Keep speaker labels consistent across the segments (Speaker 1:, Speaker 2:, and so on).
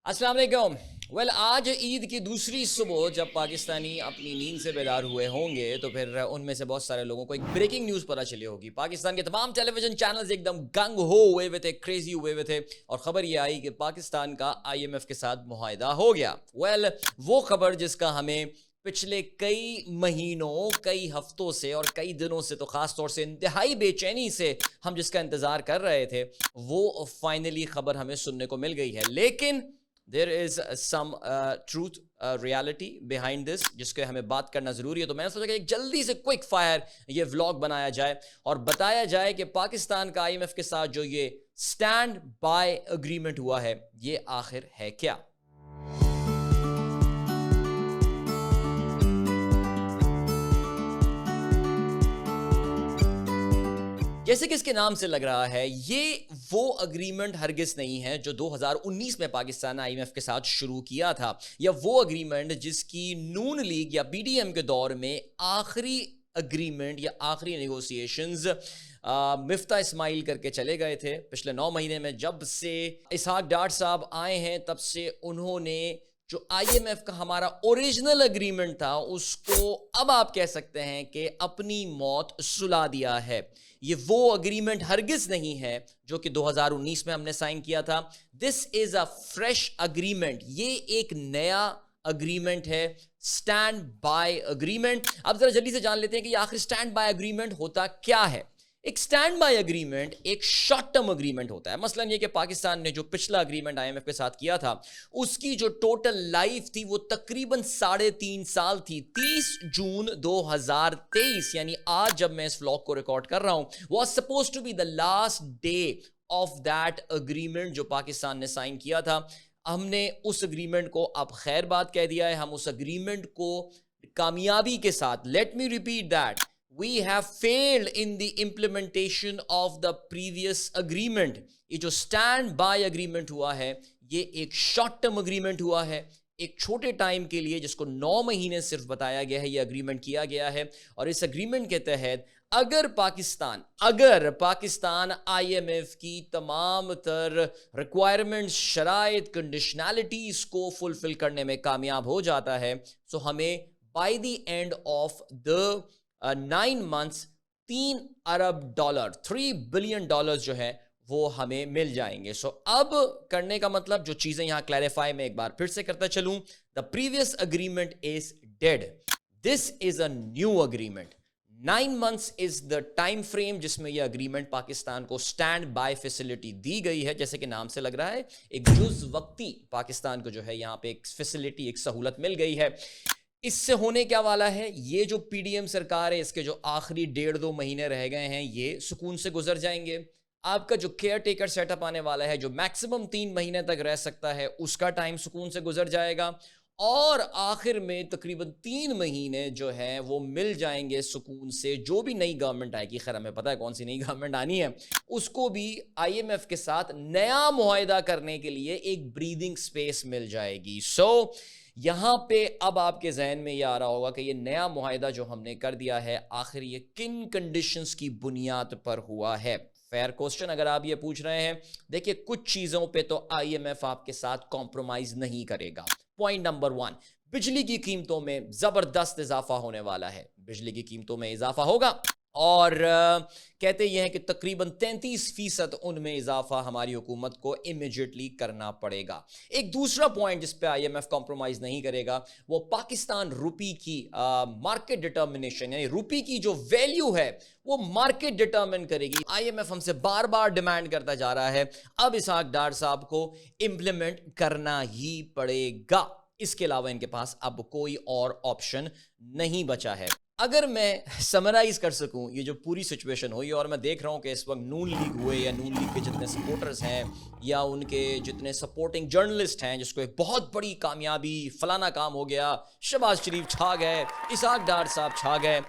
Speaker 1: अस्सलाम वालेकुम। आज ईद की दूसरी सुबह जब पाकिस्तानी अपनी नींद से बेदार हुए होंगे तो फिर उनमें से बहुत सारे लोगों को एक ब्रेकिंग न्यूज़ पता चली होगी। पाकिस्तान के तमाम टेलीविजन चैनल्स एकदम गंग हो हुए हुए थे, क्रेजी हुए हुए थे और ख़बर ये आई कि पाकिस्तान का आईएमएफ के साथ मुआहिदा हो गया। वो खबर जिसका हमें पिछले कई महीनों, कई हफ्तों से और कई दिनों से तो ख़ास तौर से इंतहाई बेचैनी से हम जिसका इंतज़ार कर रहे थे, वो फाइनली खबर हमें सुनने को मिल गई है। लेकिन there is some truth, reality behind this, जिसके हमें बात करना ज़रूरी है। तो मैंने सोचा कि एक जल्दी से क्विक फायर ये व्लॉग बनाया जाए और बताया जाए कि पाकिस्तान का आईएमएफ के साथ जो ये स्टैंड बाय अग्रीमेंट हुआ है, ये आखिर है क्या। जैसे कि इसके नाम से लग रहा है, ये वो अग्रीमेंट हरगिज़ नहीं है जो 2019 में पाकिस्तान ने आईएमएफ के साथ शुरू किया था, या वो अग्रीमेंट जिसकी नून लीग या पीडीएम के दौर में आखिरी अग्रीमेंट या आखिरी नेगोशिएशंस मिफ्ता इस्माइल करके चले गए थे। पिछले 9 महीने में जब से इसहाक डार साहब आए हैं, तब से उन्होंने जो आईएमएफ का हमारा ओरिजिनल अग्रीमेंट था, उसको अब आप कह सकते हैं कि अपनी मौत सुला दिया है। ये वो अग्रीमेंट हरगिज नहीं है जो कि 2019 में हमने साइन किया था। This is a fresh agreement. ये एक नया अग्रीमेंट है, स्टैंड बाय अग्रीमेंट। अब जरा जल्दी से जान लेते हैं कि आखिर स्टैंड बाय अग्रीमेंट होता क्या है। एक स्टैंड बाय अग्रीमेंट एक शॉर्ट टर्म अग्रीमेंट होता है। मसलन ये कि पाकिस्तान ने जो पिछला अग्रीमेंट आईएमएफ के साथ किया था, उसकी जो टोटल लाइफ थी वो तकरीबन 3.5 साल थी। 30 जून 2023, यानी आज जब मैं इस व्लॉग को रिकॉर्ड कर रहा हूं, was suppose to be the last day of that agreement जो पाकिस्तान ने साइन किया था। हमने उस अग्रीमेंट को अब खैर बात कह दिया है। हम उस अग्रीमेंट को कामयाबी के साथ, let me repeat that, we have failed in the implementation of the previous agreement। ये जो स्टैंड बाय अग्रीमेंट हुआ है, ये एक शॉर्ट टर्म अग्रीमेंट हुआ है, एक छोटे टाइम के लिए, जिसको 9 महीने सिर्फ बताया गया है, ये अग्रीमेंट किया गया है। और इस अग्रीमेंट के तहत अगर पाकिस्तान आईएमएफ की तमाम तर रिक्वायरमेंट्स, शराइत, कंडीशनैलिटीज को फुलफिल करने में कामयाब हो जाता है, तो हमें by the end of the 9 months $3 Arab, $3 billion जो है वो हमें मिल जाएंगे। अब करने का मतलब, जो चीजें यहां क्लैरिफाई मैं एक बार फिर से करता चलूं, the previous agreement is dead, this is a new agreement. 9 months is the time frame जिसमें यह अग्रीमेंट पाकिस्तान को स्टैंड बाय फैसिलिटी दी गई है। जैसे कि नाम से लग रहा है, एक जुज वक्ती पाकिस्तान को जो है यहां पे एक फैसिलिटी, एक सहूलत मिल गई है। इससे होने क्या वाला है, ये जो पीडीएम सरकार है, इसके जो आखिरी 1.5-2 महीने रह गए हैं, ये सुकून से गुजर जाएंगे। आपका जो केयर टेकर सेटअप आने वाला है, जो मैक्सिमम 3 महीने तक रह सकता है, उसका टाइम सुकून से गुजर जाएगा। और आखिर में तकरीबन 3 महीने जो है वो मिल जाएंगे सुकून से। जो भी नई गवर्नमेंट आएगी, खैर हमें पता है कौन सी नई गवर्नमेंट आनी है, उसको भी आईएमएफ के साथ नया मुआहिदा करने के लिए एक ब्रीदिंग स्पेस मिल जाएगी। यहां पे अब आपके जहन में ये आ रहा होगा कि ये नया मुआहिदा जो हमने कर दिया है, आखिर ये किन कंडीशंस की बुनियाद पर हुआ है। फेयर क्वेश्चन अगर आप ये पूछ रहे हैं। देखिए, कुछ चीजों पे तो आईएमएफ आपके साथ कॉम्प्रोमाइज नहीं करेगा। पॉइंट नंबर 1, बिजली की कीमतों में जबरदस्त इजाफा होने वाला है। बिजली की कीमतों में इजाफा होगा और कहते ये हैं कि तकरीबन 33% उनमें इजाफा हमारी हुकूमत को इमीडिएटली करना पड़ेगा। एक दूसरा पॉइंट जिस पे आईएमएफ कॉम्प्रोमाइज नहीं करेगा, वो पाकिस्तान रुपी की मार्केट डिटर्मिनेशन, यानी रुपी की जो वैल्यू है वो मार्केट डिटर्मिन करेगी। आईएमएफ हमसे बार बार डिमांड करता जा रहा है, अब इसहाक डार साहब को इंप्लीमेंट करना ही पड़ेगा। इसके अलावा इनके पास अब कोई और ऑप्शन नहीं बचा है। अगर मैं समराइज कर सकूं ये जो पूरी सिचुएशन हुई, और मैं देख रहा हूं कि इस वक्त नून लीग हुए या नून लीग के जितने सपोर्टर्स हैं या उनके जितने सपोर्टिंग जर्नलिस्ट हैं, जिसको एक बहुत बड़ी कामयाबी, फलाना काम हो गया, शहबाज शरीफ छा गए, इसहाक डार साहब छा गए,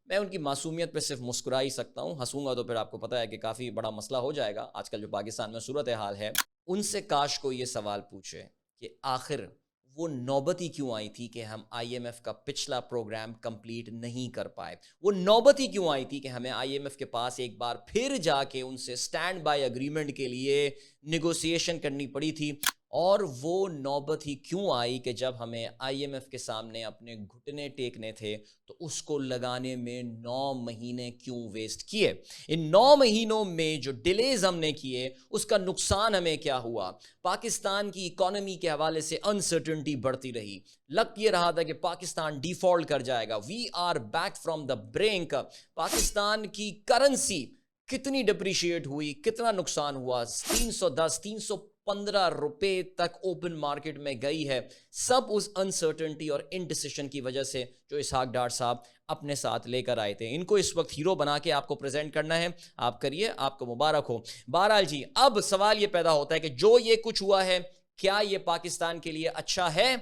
Speaker 1: मैं उनकी मासूमियत पे सिर्फ मुस्कुरा ही सकता हूं। हंसूंगा तो फिर आपको पता है कि काफ़ी बड़ा मसला हो जाएगा। आजकल जो पाकिस्तान में सूरत हाल है, उनसे काश को ये सवाल पूछे कि आखिर वो नौबत ही क्यों आई थी कि हम आईएमएफ का पिछला प्रोग्राम कंप्लीट नहीं कर पाए। वो नौबत ही क्यों आई थी कि हमें आईएमएफ के पास एक बार फिर जाके उनसे स्टैंड बाय अग्रीमेंट के लिए नेगोशिएशन करनी पड़ी थी। اور وہ نوبت ہی کیوں آئی کہ جب ہمیں IMF کے سامنے اپنے گھٹنے ٹیکنے تھے تو اس کو لگانے میں 9 مہینے کیوں ویسٹ کیے. ان 9 مہینوں میں جو ڈیلیز ہم نے کیے اس کا نقصان ہمیں کیا ہوا. پاکستان کی اکانومی کے حوالے سے انسرٹنٹی بڑھتی رہی. لگ یہ رہا تھا کہ پاکستان ڈیفالٹ کر جائے گا. We are back from the brink. Pakistan کی کرنسی کتنی ڈپریشیٹ ہوئی, کتنا نقصان ہوا, 310 315 روپے تک اوپن مارکیٹ میں گئی ہے. سب اس انسرٹنٹی اور انڈیسیشن کی وجہ سے جو اسحاق ڈار صاحب اپنے ساتھ لے کر آئے تھے. ان کو اس وقت ہیرو بنا کے آپ کو پریزنٹ کرنا ہے, آپ کریے, آپ کو مبارک ہو. بہرحال جی, اب سوال یہ پیدا ہوتا ہے کہ جو یہ کچھ ہوا ہے کیا یہ پاکستان کے لیے اچھا ہے؟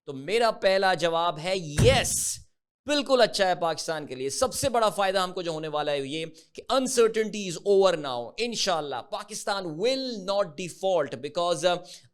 Speaker 1: تو میرا پہلا جواب ہے یس, بالکل اچھا ہے پاکستان کے لیے. سب سے بڑا فائدہ ہم کو جو ہونے والا ہے یہ کہ انسرٹنٹی از اوور ناؤ. انشاءاللہ Pakistan will not default because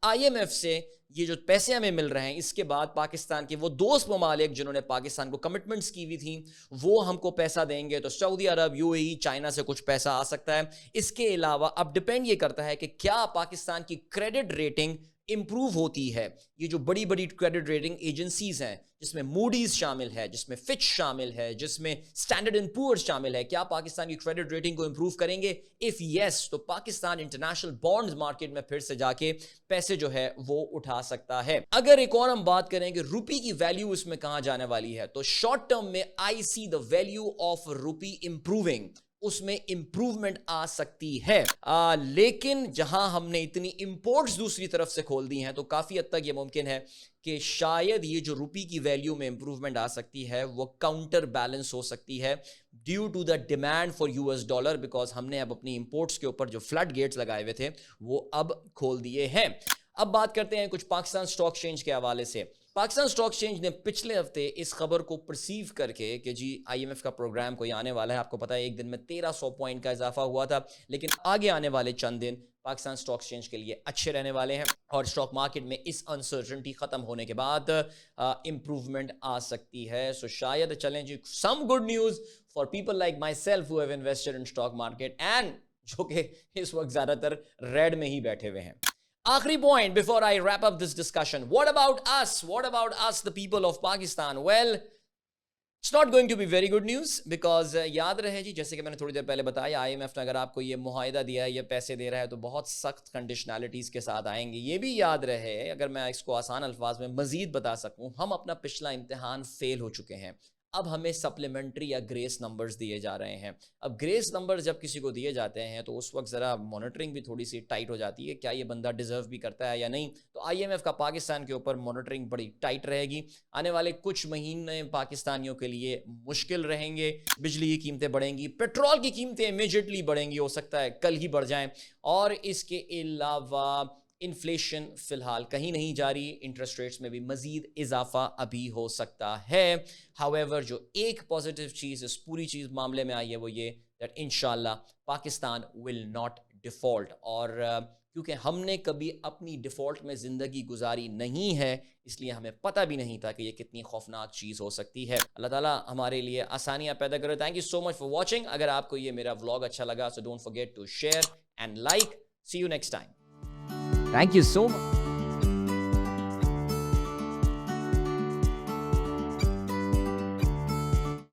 Speaker 1: IMF سے یہ جو پیسے ہمیں مل رہے ہیں اس کے بعد پاکستان کے وہ دوست ممالک جنہوں نے پاکستان کو کمٹمنٹس کی ہوئی تھیں وہ ہم کو پیسہ دیں گے. تو سعودی عرب, UAE, چائنا سے کچھ پیسہ آ سکتا ہے. اس کے علاوہ اب ڈپینڈ یہ کرتا ہے کہ کیا پاکستان کی کریڈٹ ریٹنگ امپروو ہوتی ہے. یہ جو بڑی بڑی کریڈٹ ریٹنگ ایجنسیز ہیں جس میں موڈیز شامل ہے, جس میں فچ شامل ہے, جس میں اسٹینڈرڈ اینڈ پورز شامل ہے, کیا پاکستان کی کریڈٹ ریٹنگ کو امپروو کریں گے؟ اف یس, تو پاکستان انٹرنیشنل بانڈز مارکیٹ میں پھر سے جا کے پیسے جو ہے وہ اٹھا سکتا ہے. اگر ایک اور ہم بات کریں کہ روپی کی ویلیو اس میں کہاں جانے والی ہے, تو شارٹ ٹرم میں I see the value of rupee improving, اس میں امپروومنٹ آ سکتی ہے. لیکن جہاں ہم نے اتنی امپورٹس دوسری طرف سے کھول دی ہیں تو کافی حد تک یہ ممکن ہے کہ شاید یہ جو روپی کی ویلیو میں امپروومنٹ آ سکتی ہے وہ کاؤنٹر بیلنس ہو سکتی ہے due to the demand for US dollar, because ہم نے اب اپنی امپورٹس کے اوپر جو فلڈ گیٹس لگائے ہوئے تھے وہ اب کھول دیے ہیں. اب بات کرتے ہیں کچھ پاکستان اسٹاک ایکسچینج کے حوالے سے. پاکستان اسٹاک ایکسچینج نے پچھلے ہفتے اس خبر کو پرسیو کر کے کہ جی IMF کا پروگرام کوئی آنے والا ہے, آپ کو پتا ہے ایک دن میں 1300 پوائنٹ کا اضافہ ہوا تھا, لیکن آگے آنے والے چند دن پاکستان اسٹاک ایکسچینج کے لیے اچھے رہنے والے ہیں اور اسٹاک مارکیٹ میں اس انسرٹنٹی ختم ہونے کے بعد امپروومنٹ آ سکتی ہے. سو شاید چلیں جی, some good news for people like myself who have invested in stock market and جو کہ اس وقت زیادہ تر ریڈ میں ہی بیٹھے ہوئے ہیں. آخری point before I wrap up this discussion, what about us the people of Pakistan? Well, it's not going to be very good news because یاد رہے جی, جیسے کہ میں نے تھوڑی دیر پہلے بتایا IMF نے اگر آپ کو یہ معاہدہ دیا ہے, یہ پیسے دے رہا ہے تو بہت سخت کنڈیشنالٹیز کے ساتھ آئیں گے. یہ بھی یاد رہے, اگر میں اس کو آسان الفاظ میں مزید بتا سکوں, ہم اپنا پچھلا امتحان فیل ہو چکے ہیں. اب ہمیں سپلیمنٹری یا گریس نمبرز دیے جا رہے ہیں. اب گریس نمبرز جب کسی کو دیے جاتے ہیں تو اس وقت ذرا مانیٹرنگ بھی تھوڑی سی ٹائٹ ہو جاتی ہے, کیا یہ بندہ ڈیزرو بھی کرتا ہے یا نہیں. تو IMF کا پاکستان کے اوپر مانیٹرنگ بڑی ٹائٹ رہے گی. آنے والے کچھ مہینے پاکستانیوں کے لیے مشکل رہیں گے. بجلی کی قیمتیں بڑھیں گی, پیٹرول کی قیمتیں امیجیٹلی بڑھیں گی, ہو سکتا ہے کل ہی بڑھ جائیں, اور اس کے علاوہ انفلیشن فی الحال کہیں نہیں جاری, انٹرسٹ ریٹس میں بھی مزید اضافہ ابھی ہو سکتا ہے. however جو ایک پازیٹیو چیز اس پوری چیز معاملے میں آئی ہے وہ یہ that انشاءاللہ پاکستان will not default, اور کیونکہ ہم نے کبھی اپنی ڈیفالٹ میں زندگی گزاری نہیں ہے اس لیے ہمیں پتہ بھی نہیں تھا کہ یہ کتنی خوفناک چیز ہو سکتی ہے. اللہ تعالیٰ ہمارے لیے آسانیاں پیدا کرے. Thank you so much for watching. اگر آپ کو یہ میرا ولاگ اچھا لگا so don't forget to share and like. See you next time.
Speaker 2: Thank you so much.